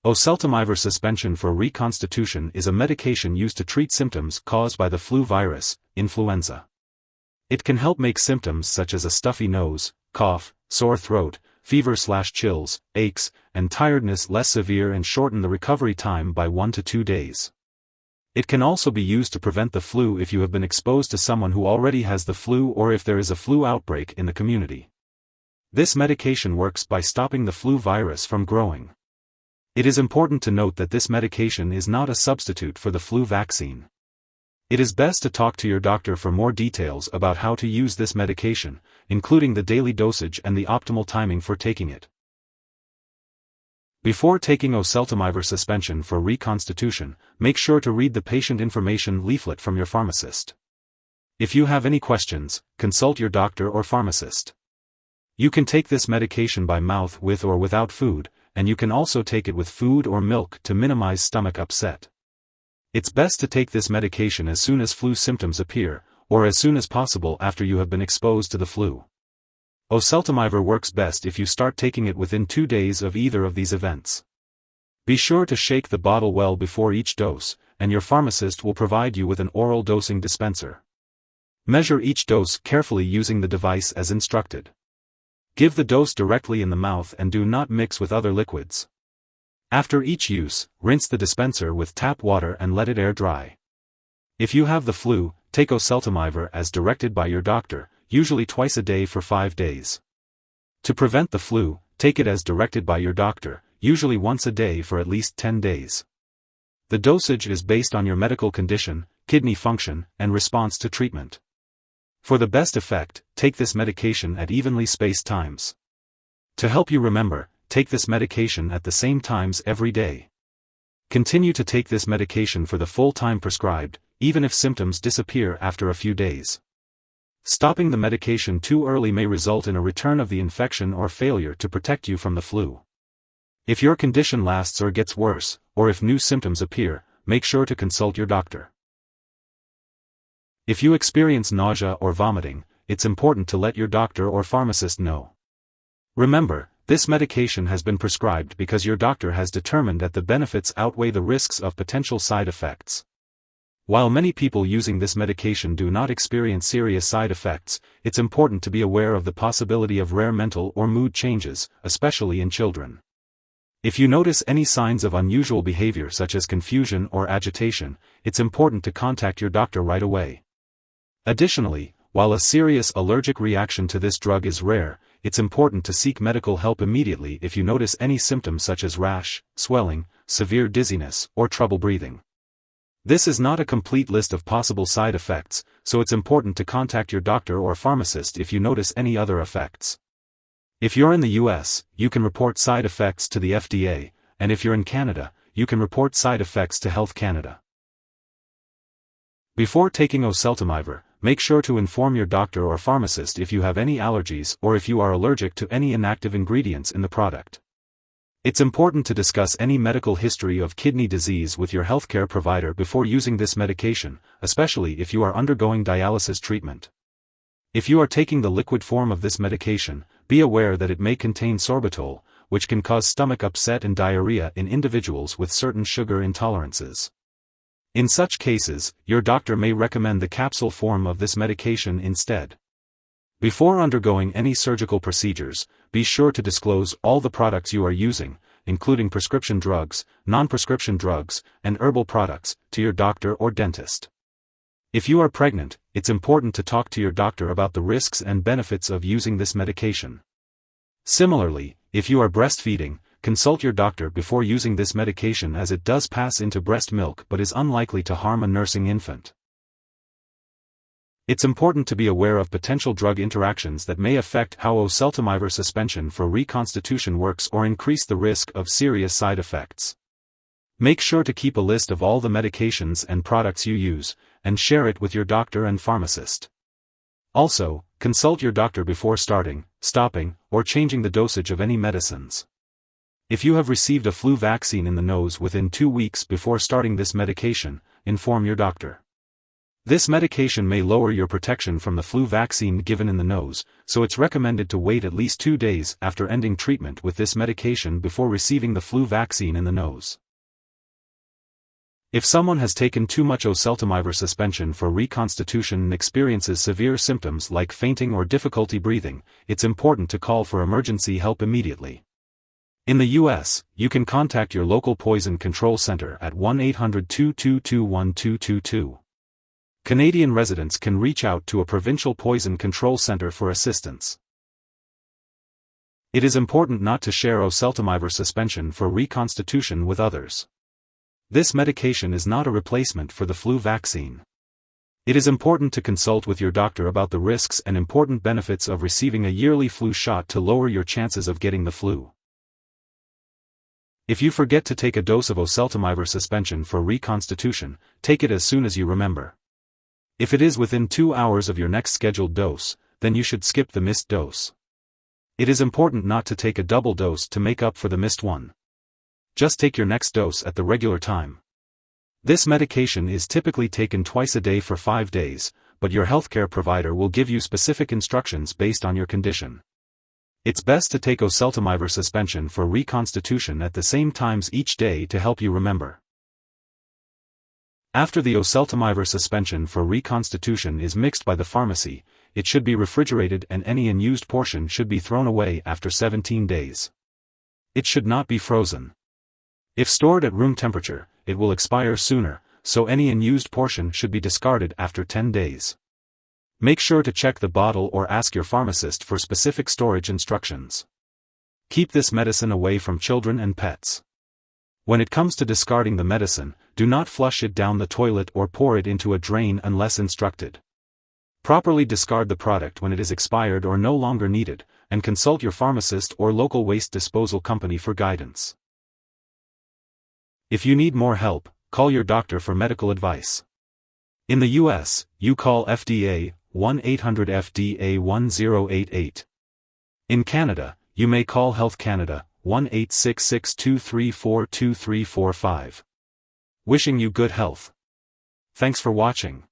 Oseltamivir suspension for reconstitution is a medication used to treat symptoms caused by the flu virus, influenza. It can help make symptoms such as a stuffy nose, cough, sore throat, fever/chills, aches, and tiredness less severe and shorten the recovery time by 1 to 2 days. It can also be used to prevent the flu if you have been exposed to someone who already has the flu or if there is a flu outbreak in the community. This medication works by stopping the flu virus from growing. It is important to note that this medication is not a substitute for the flu vaccine. It is best to talk to your doctor for more details about how to use this medication, including the daily dosage and the optimal timing for taking it. Before taking oseltamivir suspension for reconstitution, make sure to read the patient information leaflet from your pharmacist. If you have any questions, consult your doctor or pharmacist. You can take this medication by mouth with or without food, and you can also take it with food or milk to minimize stomach upset. It's best to take this medication as soon as flu symptoms appear, or as soon as possible after you have been exposed to the flu. Oseltamivir works best if you start taking it within 2 days of either of these events. Be sure to shake the bottle well before each dose, and your pharmacist will provide you with an oral dosing dispenser. Measure each dose carefully using the device as instructed. Give the dose directly in the mouth and do not mix with other liquids. After each use, rinse the dispenser with tap water and let it air dry. If you have the flu, take oseltamivir as directed by your doctor, usually twice a day for 5 days. To prevent the flu, take it as directed by your doctor, usually once a day for at least 10 days. The dosage is based on your medical condition, kidney function, and response to treatment. For the best effect, take this medication at evenly spaced times. To help you remember, take this medication at the same times every day. Continue to take this medication for the full time prescribed, even if symptoms disappear after a few days. Stopping the medication too early may result in a return of the infection or failure to protect you from the flu. If your condition lasts or gets worse, or if new symptoms appear, make sure to consult your doctor. If you experience nausea or vomiting, it's important to let your doctor or pharmacist know. Remember, this medication has been prescribed because your doctor has determined that the benefits outweigh the risks of potential side effects. While many people using this medication do not experience serious side effects, it's important to be aware of the possibility of rare mental or mood changes, especially in children. If you notice any signs of unusual behavior such as confusion or agitation, it's important to contact your doctor right away. Additionally, while a serious allergic reaction to this drug is rare, it's important to seek medical help immediately if you notice any symptoms such as rash, swelling, severe dizziness, or trouble breathing. This is not a complete list of possible side effects, so it's important to contact your doctor or pharmacist if you notice any other effects. If you're in the US, you can report side effects to the FDA, and if you're in Canada, you can report side effects to Health Canada. Before taking oseltamivir, make sure to inform your doctor or pharmacist if you have any allergies or if you are allergic to any inactive ingredients in the product. It's important to discuss any medical history of kidney disease with your healthcare provider before using this medication, especially if you are undergoing dialysis treatment. If you are taking the liquid form of this medication, be aware that it may contain sorbitol, which can cause stomach upset and diarrhea in individuals with certain sugar intolerances. In such cases, your doctor may recommend the capsule form of this medication instead. Before undergoing any surgical procedures, be sure to disclose all the products you are using, including prescription drugs, non-prescription drugs, and herbal products, to your doctor or dentist. If you are pregnant, it's important to talk to your doctor about the risks and benefits of using this medication. Similarly, if you are breastfeeding, consult your doctor before using this medication as it does pass into breast milk but is unlikely to harm a nursing infant. It's important to be aware of potential drug interactions that may affect how oseltamivir suspension for reconstitution works or increase the risk of serious side effects. Make sure to keep a list of all the medications and products you use, and share it with your doctor and pharmacist. Also, consult your doctor before starting, stopping, or changing the dosage of any medicines. If you have received a flu vaccine in the nose within 2 weeks before starting this medication, inform your doctor. This medication may lower your protection from the flu vaccine given in the nose, so it's recommended to wait at least 2 days after ending treatment with this medication before receiving the flu vaccine in the nose. If someone has taken too much oseltamivir suspension for reconstitution and experiences severe symptoms like fainting or difficulty breathing, it's important to call for emergency help immediately. In the U.S., you can contact your local poison control center at 1-800-222-1222. Canadian residents can reach out to a provincial poison control center for assistance. It is important not to share oseltamivir suspension for reconstitution with others. This medication is not a replacement for the flu vaccine. It is important to consult with your doctor about the risks and important benefits of receiving a yearly flu shot to lower your chances of getting the flu. If you forget to take a dose of oseltamivir suspension for reconstitution, take it as soon as you remember. If it is within 2 hours of your next scheduled dose, then you should skip the missed dose. It is important not to take a double dose to make up for the missed one. Just take your next dose at the regular time. This medication is typically taken twice a day for 5 days, but your healthcare provider will give you specific instructions based on your condition. It's best to take oseltamivir suspension for reconstitution at the same times each day to help you remember. After the oseltamivir suspension for reconstitution is mixed by the pharmacy, it should be refrigerated and any unused portion should be thrown away after 17 days. It should not be frozen. If stored at room temperature, it will expire sooner, so any unused portion should be discarded after 10 days. Make sure to check the bottle or ask your pharmacist for specific storage instructions. Keep this medicine away from children and pets. When it comes to discarding the medicine, do not flush it down the toilet or pour it into a drain unless instructed. Properly discard the product when it is expired or no longer needed, and consult your pharmacist or local waste disposal company for guidance. If you need more help, call your doctor for medical advice. In the U.S., you call FDA, 1-800-FDA-1088. In Canada, you may call Health Canada, 1-866-234-2345. Wishing you good health. Thanks for watching.